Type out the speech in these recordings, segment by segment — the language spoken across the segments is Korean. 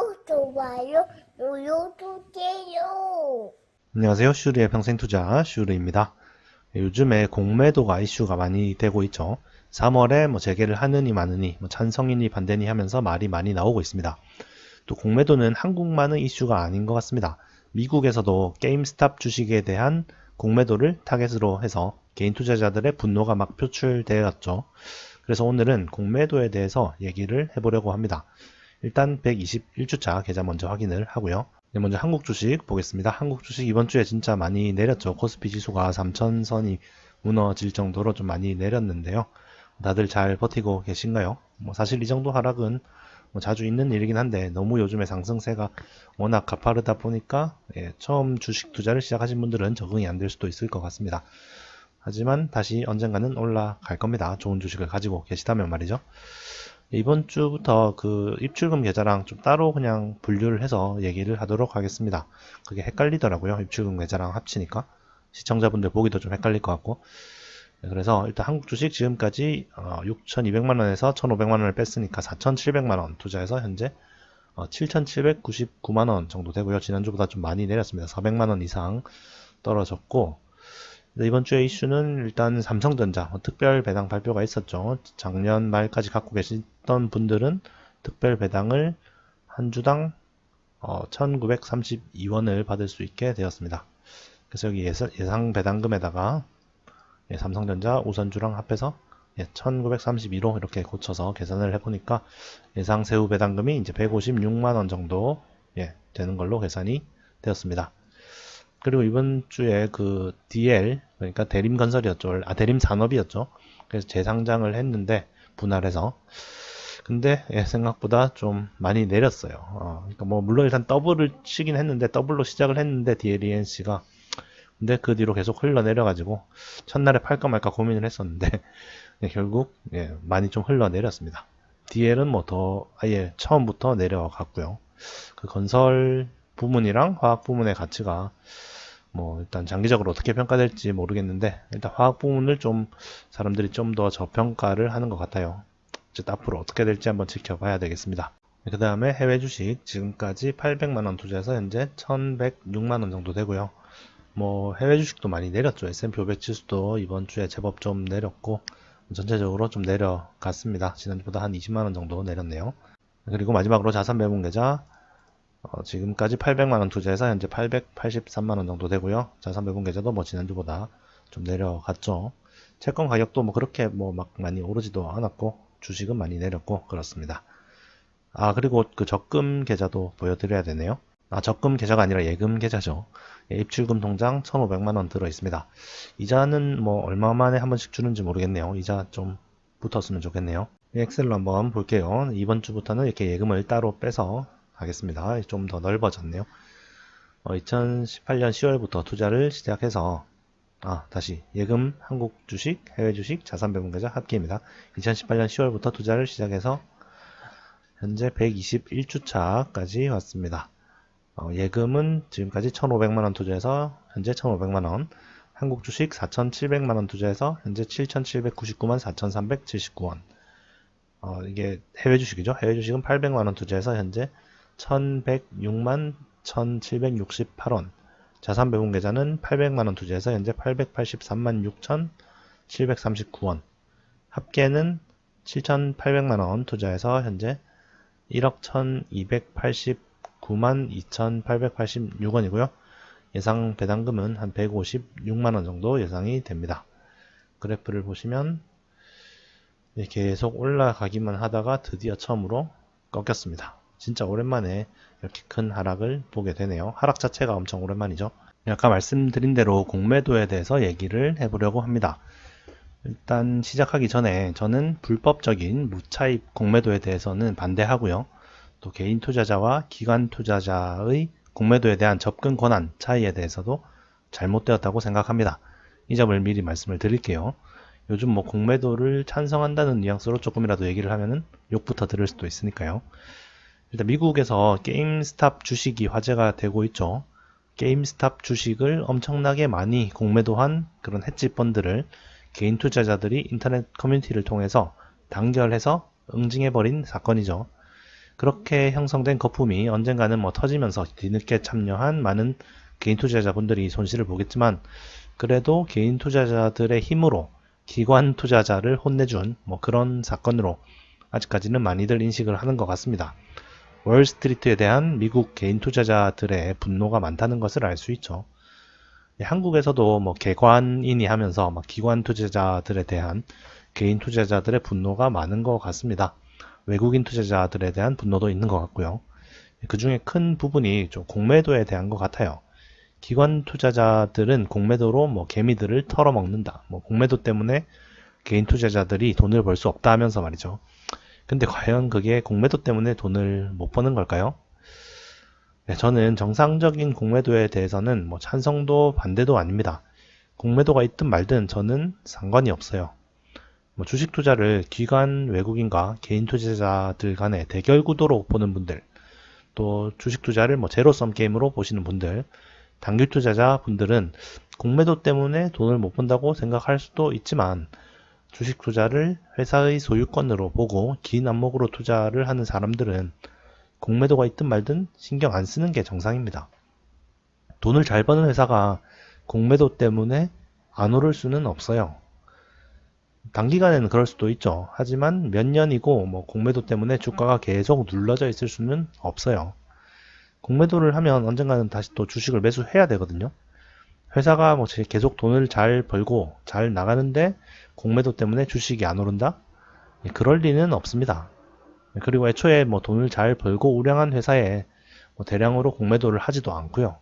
구독, 좋아요 눌러주세요. 안녕하세요. 슈리의 평생투자 슈리입니다. 요즘에 공매도가 이슈가 많이 되고 있죠. 3월에 재개를 하느니 마느니 찬성이니 반대니 하면서 말이 많이 나오고 있습니다. 또 공매도는 한국만의 이슈가 아닌 것 같습니다. 미국에서도 게임스탑 주식에 대한 공매도를 타겟으로 해서 개인 투자자들의 분노가 막 표출되었죠. 그래서 오늘은 공매도에 대해서 얘기를 해보려고 합니다. 일단 121주차 계좌 먼저 확인을 하고요. 먼저 한국 주식 보겠습니다. 한국 주식 이번 주에 진짜 많이 내렸죠. 코스피 지수가 3000선이 무너질 정도로 좀 많이 내렸는데요. 다들 잘 버티고 계신가요? 사실 이 정도 하락은 자주 있는 일이긴 한데 너무 요즘에 상승세가 워낙 가파르다 보니까 처음 주식 투자를 시작하신 분들은 적응이 안 될 수도 있을 것 같습니다. 하지만 다시 언젠가는 올라갈 겁니다. 좋은 주식을 가지고 계시다면 말이죠. 이번 주부터 그 입출금 계좌랑 좀 따로 그냥 분류를 해서 얘기를 하도록 하겠습니다. 그게 헷갈리더라고요. 입출금 계좌랑 합치니까. 시청자분들 보기도 좀 헷갈릴 것 같고. 그래서 일단 한국 주식 지금까지 6,200만원에서 1,500만원을 뺐으니까 4,700만원 투자해서 현재 7,799만원 정도 되고요. 지난주보다 좀 많이 내렸습니다. 400만원 이상 떨어졌고, 이번 주의 이슈는 일단 삼성전자 특별 배당 발표가 있었죠. 작년 말까지 갖고 계시던 분들은 특별 배당을 한 주당 1932원을 받을 수 있게 되었습니다. 그래서 여기 예상 배당금에다가 삼성전자 우선주랑 합해서 1932로 이렇게 고쳐서 계산을 해보니까 예상 세후 배당금이 이제 156만원 정도 되는 걸로 계산이 되었습니다. 그리고 이번 주에 그 DL, 그러니까 대림건설이었죠. 대림산업이었죠. 그래서 재상장을 했는데, 분할해서. 근데, 생각보다 좀 많이 내렸어요. 그러니까 물론 일단 더블을 치긴 했는데, 더블로 시작을 했는데, DLENC가. 근데 그 뒤로 계속 흘러내려가지고, 첫날에 팔까 말까 고민을 했었는데, 결국, 많이 좀 흘러내렸습니다. DL은 아예 처음부터 내려갔고요. 그 건설 부문이랑 화학 부문의 가치가 일단 장기적으로 어떻게 평가될지 모르겠는데, 일단 화학 부문을 좀 사람들이 좀 더 저평가를 하는 것 같아요. 어쨌든 앞으로 어떻게 될지 한번 지켜봐야 되겠습니다. 그 다음에 해외 주식 지금까지 800만원 투자해서 현재 1106만원 정도 되고요. 해외 주식도 많이 내렸죠. S&P 500 지수도 이번 주에 제법 좀 내렸고, 전체적으로 좀 내려갔습니다. 지난주보다 한 20만원 정도 내렸네요. 그리고 마지막으로 자산 매물 계좌 지금까지 800만원 투자해서 현재 883만원 정도 되고요. 자산 배분 계좌도 지난주보다 좀 내려갔죠. 채권 가격도 그렇게 막 많이 오르지도 않았고, 주식은 많이 내렸고, 그렇습니다. 그리고 그 적금 계좌도 보여드려야 되네요. 적금 계좌가 아니라 예금 계좌죠. 입출금 통장 1,500만원 들어있습니다. 이자는 얼마 만에 한 번씩 주는지 모르겠네요. 이자 좀 붙었으면 좋겠네요. 엑셀로 한번 볼게요. 이번 주부터는 이렇게 예금을 따로 빼서 하겠습니다. 좀 더 넓어졌네요. 2018년 10월부터 투자를 시작해서 다시 예금, 한국 주식, 해외 주식, 자산 배분 계좌 합계입니다. 2018년 10월부터 투자를 시작해서 현재 121주차까지 왔습니다. 예금은 지금까지 1,500만원 투자해서 현재 1,500만원, 한국 주식 4,700만원 투자해서 현재 7,799만 4,379원. 이게 해외 주식이죠. 해외 주식은 800만원 투자해서 현재 1,106만 1,768원. 자산 배분 계좌는 800만원 투자해서 현재 883만 6,739원. 합계는 7,800만원 투자해서 현재 1억 1,289만 2,886원이고요. 예상 배당금은 한 156만원 정도 예상이 됩니다. 그래프를 보시면 계속 올라가기만 하다가 드디어 처음으로 꺾였습니다. 진짜 오랜만에 이렇게 큰 하락을 보게 되네요. 하락 자체가 엄청 오랜만이죠. 아까 말씀드린 대로 공매도에 대해서 얘기를 해보려고 합니다. 일단 시작하기 전에 저는 불법적인 무차입 공매도에 대해서는 반대하고요. 또 개인 투자자와 기관 투자자의 공매도에 대한 접근 권한 차이에 대해서도 잘못되었다고 생각합니다. 이 점을 미리 말씀을 드릴게요. 요즘 공매도를 찬성한다는 뉘앙스로 조금이라도 얘기를 하면은 욕부터 들을 수도 있으니까요. 일단 미국에서 게임스탑 주식이 화제가 되고 있죠. 게임스탑 주식을 엄청나게 많이 공매도한 그런 헤지 펀드를 개인 투자자들이 인터넷 커뮤니티를 통해서 단결해서 응징해버린 사건이죠. 그렇게 형성된 거품이 언젠가는 뭐 터지면서 뒤늦게 참여한 많은 개인 투자자분들이 손실을 보겠지만, 그래도 개인 투자자들의 힘으로 기관 투자자를 혼내준 뭐 그런 사건으로 아직까지는 많이들 인식을 하는 것 같습니다. 월스트리트에 대한 미국 개인 투자자들의 분노가 많다는 것을 알 수 있죠. 한국에서도 뭐 개관인이 하면서 막 기관 투자자들에 대한 개인 투자자들의 분노가 많은 것 같습니다. 외국인 투자자들에 대한 분노도 있는 것 같고요. 그 중에 큰 부분이 좀 공매도에 대한 것 같아요. 기관 투자자들은 공매도로 뭐 개미들을 털어먹는다. 뭐 공매도 때문에 개인 투자자들이 돈을 벌 수 없다 하면서 말이죠. 근데 과연 그게 공매도 때문에 돈을 못 버는 걸까요? 네, 저는 정상적인 공매도에 대해서는 뭐 찬성도 반대도 아닙니다. 공매도가 있든 말든 저는 상관이 없어요. 뭐 주식 투자를 기관 외국인과 개인 투자자들 간의 대결 구도로 보는 분들, 또 주식 투자를 뭐 제로섬 게임으로 보시는 분들, 단기 투자자 분들은 공매도 때문에 돈을 못 번다고 생각할 수도 있지만, 주식 투자를 회사의 소유권으로 보고 긴 안목으로 투자를 하는 사람들은 공매도가 있든 말든 신경 안 쓰는 게 정상입니다. 돈을 잘 버는 회사가 공매도 때문에 안 오를 수는 없어요. 단기간에는 그럴 수도 있죠. 하지만 몇 년이고 뭐 공매도 때문에 주가가 계속 눌러져 있을 수는 없어요. 공매도를 하면 언젠가는 다시 또 주식을 매수해야 되거든요. 회사가 뭐 계속 돈을 잘 벌고 잘 나가는데 공매도 때문에 주식이 안 오른다? 그럴 리는 없습니다. 그리고 애초에 뭐 돈을 잘 벌고 우량한 회사에 뭐 대량으로 공매도를 하지도 않고요.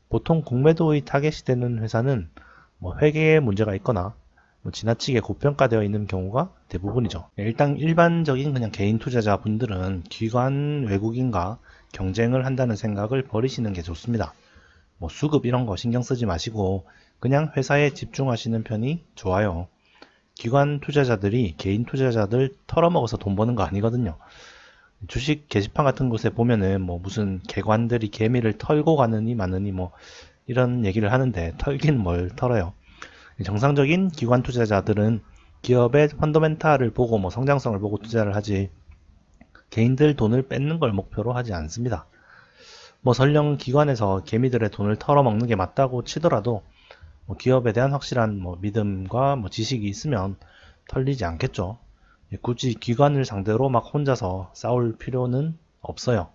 보통 공매도의 타겟이 되는 회사는 뭐 회계에 문제가 있거나 뭐 지나치게 고평가되어 있는 경우가 대부분이죠. 일단 일반적인 그냥 개인 투자자분들은 기관 외국인과 경쟁을 한다는 생각을 버리시는 게 좋습니다. 뭐 수급 이런 거 신경 쓰지 마시고 그냥 회사에 집중하시는 편이 좋아요. 기관 투자자들이 개인 투자자들 털어먹어서 돈 버는 거 아니거든요. 주식 게시판 같은 곳에 보면은 뭐 무슨 개관들이 개미를 털고 가느니 마느니 뭐 이런 얘기를 하는데, 털긴 뭘 털어요. 정상적인 기관 투자자들은 기업의 펀더멘탈을 보고 뭐 성장성을 보고 투자를 하지, 개인들 돈을 뺏는 걸 목표로 하지 않습니다. 뭐 설령 기관에서 개미들의 돈을 털어먹는 게 맞다고 치더라도 뭐 기업에 대한 확실한 뭐 믿음과 뭐 지식이 있으면 털리지 않겠죠. 굳이 기관을 상대로 막 혼자서 싸울 필요는 없어요.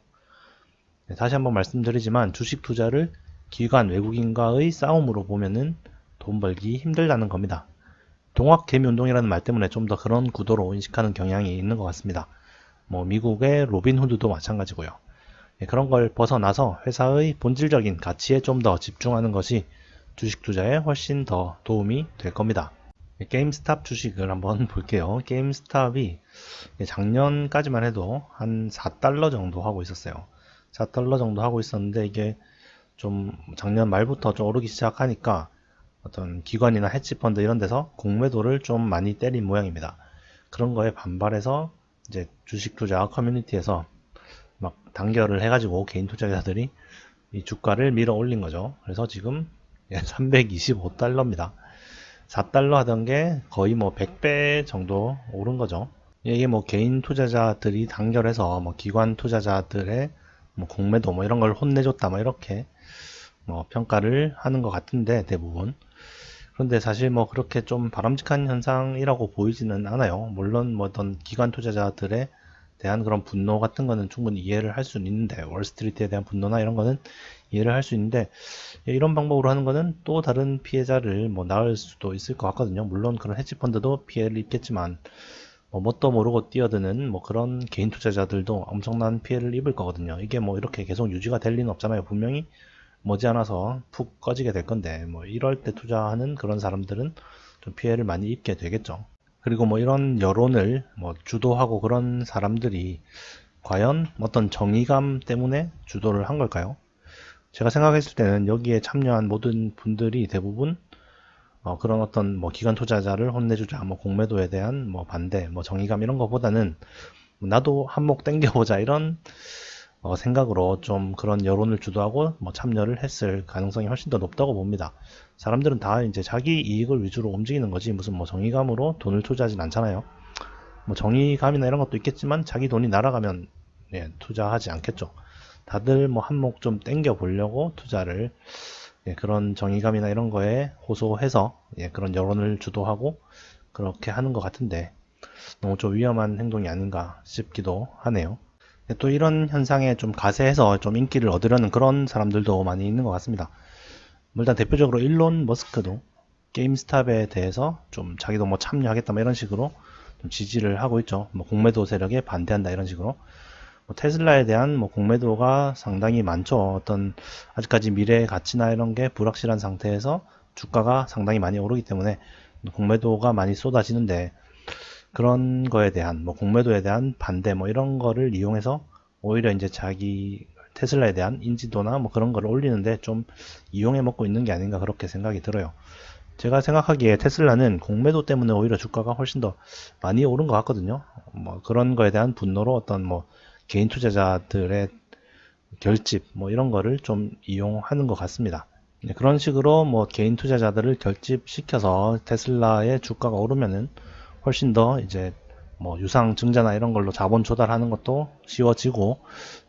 다시 한번 말씀드리지만 주식 투자를 기관 외국인과의 싸움으로 보면은 돈 벌기 힘들다는 겁니다. 동학개미운동이라는 말 때문에 좀 더 그런 구도로 인식하는 경향이 있는 것 같습니다. 뭐 미국의 로빈후드도 마찬가지고요. 그런 걸 벗어나서 회사의 본질적인 가치에 좀 더 집중하는 것이 주식 투자에 훨씬 더 도움이 될 겁니다. 게임스탑 주식을 한번 볼게요. 게임스탑이 작년까지만 해도 한 4달러 정도 하고 있었어요. 4달러 정도 하고 있었는데 이게 좀 작년 말부터 좀 오르기 시작하니까 어떤 기관이나 헤지펀드 이런 데서 공매도를 좀 많이 때린 모양입니다. 그런 거에 반발해서 이제 주식 투자 커뮤니티에서 막 단결을 해가지고 개인 투자자들이 이 주가를 밀어 올린 거죠. 그래서 지금 325달러입니다. 4달러 하던 게 거의 뭐 100배 정도 오른 거죠. 이게 뭐 개인 투자자들이 단결해서 뭐 기관 투자자들의 뭐 공매도 뭐 이런 걸 혼내줬다 뭐 이렇게 뭐 평가를 하는 것 같은데 대부분. 그런데 사실 뭐 그렇게 좀 바람직한 현상이라고 보이지는 않아요. 물론 뭐 어떤 기관 투자자들의 대한 그런 분노 같은 거는 충분히 이해를 할 수는 있는데, 월스트리트에 대한 분노나 이런 거는 이해를 할 수 있는데, 이런 방법으로 하는 거는 또 다른 피해자를 뭐 낳을 수도 있을 것 같거든요. 물론 그런 헤지펀드도 피해를 입겠지만 뭐 뭣도 모르고 뛰어드는 뭐 그런 개인 투자자들도 엄청난 피해를 입을 거거든요. 이게 뭐 이렇게 계속 유지가 될 리는 없잖아요. 분명히 머지않아서 푹 꺼지게 될 건데, 뭐 이럴 때 투자하는 그런 사람들은 좀 피해를 많이 입게 되겠죠. 그리고 뭐 이런 여론을 뭐 주도하고 그런 사람들이 과연 어떤 정의감 때문에 주도를 한 걸까요? 제가 생각했을 때는 여기에 참여한 모든 분들이 대부분 그런 어떤 뭐 기관 투자자를 혼내주자, 뭐 공매도에 대한 뭐 반대, 뭐 정의감 이런 거보다는 나도 한몫 땡겨보자 이런 생각으로 좀 그런 여론을 주도하고 뭐 참여를 했을 가능성이 훨씬 더 높다고 봅니다. 사람들은 다 이제 자기 이익을 위주로 움직이는 거지 무슨 뭐 정의감으로 돈을 투자하진 않잖아요. 뭐 정의감이나 이런 것도 있겠지만 자기 돈이 날아가면 예, 투자하지 않겠죠. 다들 뭐 한몫 좀 땡겨 보려고 투자를 예, 그런 정의감이나 이런 거에 호소해서 예, 그런 여론을 주도하고 그렇게 하는 것 같은데 너무 좀 위험한 행동이 아닌가 싶기도 하네요. 예, 또 이런 현상에 좀 가세해서 좀 인기를 얻으려는 그런 사람들도 많이 있는 것 같습니다. 일단 대표적으로 일론 머스크도 게임스탑에 대해서 좀 자기도 뭐 참여하겠다 뭐 이런 식으로 좀 지지를 하고 있죠. 뭐 공매도 세력에 반대한다 이런 식으로. 뭐 테슬라에 대한 뭐 공매도가 상당히 많죠. 어떤 아직까지 미래의 가치나 이런 게 불확실한 상태에서 주가가 상당히 많이 오르기 때문에 공매도가 많이 쏟아지는데 그런 거에 대한 뭐 공매도에 대한 반대 뭐 이런 거를 이용해서 오히려 이제 자기 테슬라에 대한 인지도나 뭐 그런 거를 올리는데 좀 이용해 먹고 있는 게 아닌가 그렇게 생각이 들어요. 제가 생각하기에 테슬라는 공매도 때문에 오히려 주가가 훨씬 더 많이 오른 것 같거든요. 뭐 그런 거에 대한 분노로 어떤 뭐 개인 투자자들의 결집 뭐 이런 거를 좀 이용하는 것 같습니다. 네, 그런 식으로 뭐 개인 투자자들을 결집시켜서 테슬라의 주가가 오르면은 훨씬 더 이제 뭐 유상 증자나 이런 걸로 자본 조달하는 것도 쉬워지고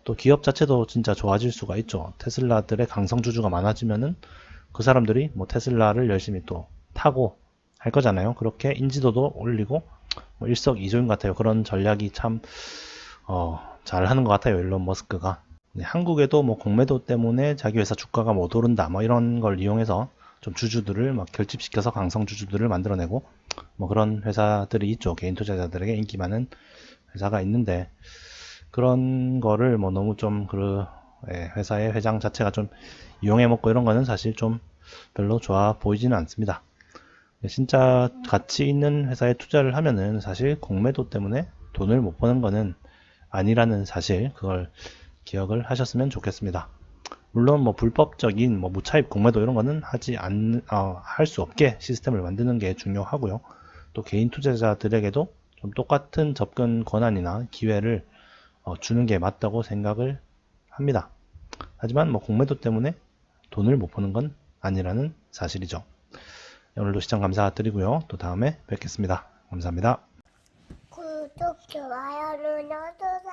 또 기업 자체도 진짜 좋아질 수가 있죠. 테슬라들의 강성주주가 많아지면은 그 사람들이 뭐 테슬라를 열심히 또 타고 할 거잖아요. 그렇게 인지도도 올리고 뭐 일석이조인 것 같아요. 그런 전략이 참 잘 하는 것 같아요. 일론 머스크가. 네, 한국에도 뭐 공매도 때문에 자기 회사 주가가 못 오른다 뭐 이런 걸 이용해서 좀 주주들을 막 결집시켜서 강성 주주들을 만들어내고 뭐 그런 회사들이 있죠. 개인 투자자들에게 인기 많은 회사가 있는데 그런 거를 뭐 너무 좀 회사의 회장 자체가 좀 이용해 먹고 이런 거는 사실 좀 별로 좋아 보이지는 않습니다. 진짜 가치 있는 회사에 투자를 하면은 사실 공매도 때문에 돈을 못 버는 거는 아니라는 사실 그걸 기억을 하셨으면 좋겠습니다. 물론 뭐 불법적인 뭐 무차입 공매도 이런 거는 할 수 없게 시스템을 만드는 게 중요하고요. 또 개인 투자자들에게도 좀 똑같은 접근 권한이나 기회를 주는 게 맞다고 생각을 합니다. 하지만 뭐 공매도 때문에 돈을 못 버는 건 아니라는 사실이죠. 오늘도 시청 감사드리고요. 또 다음에 뵙겠습니다. 감사합니다. 구독, 좋아요 눌러주세요.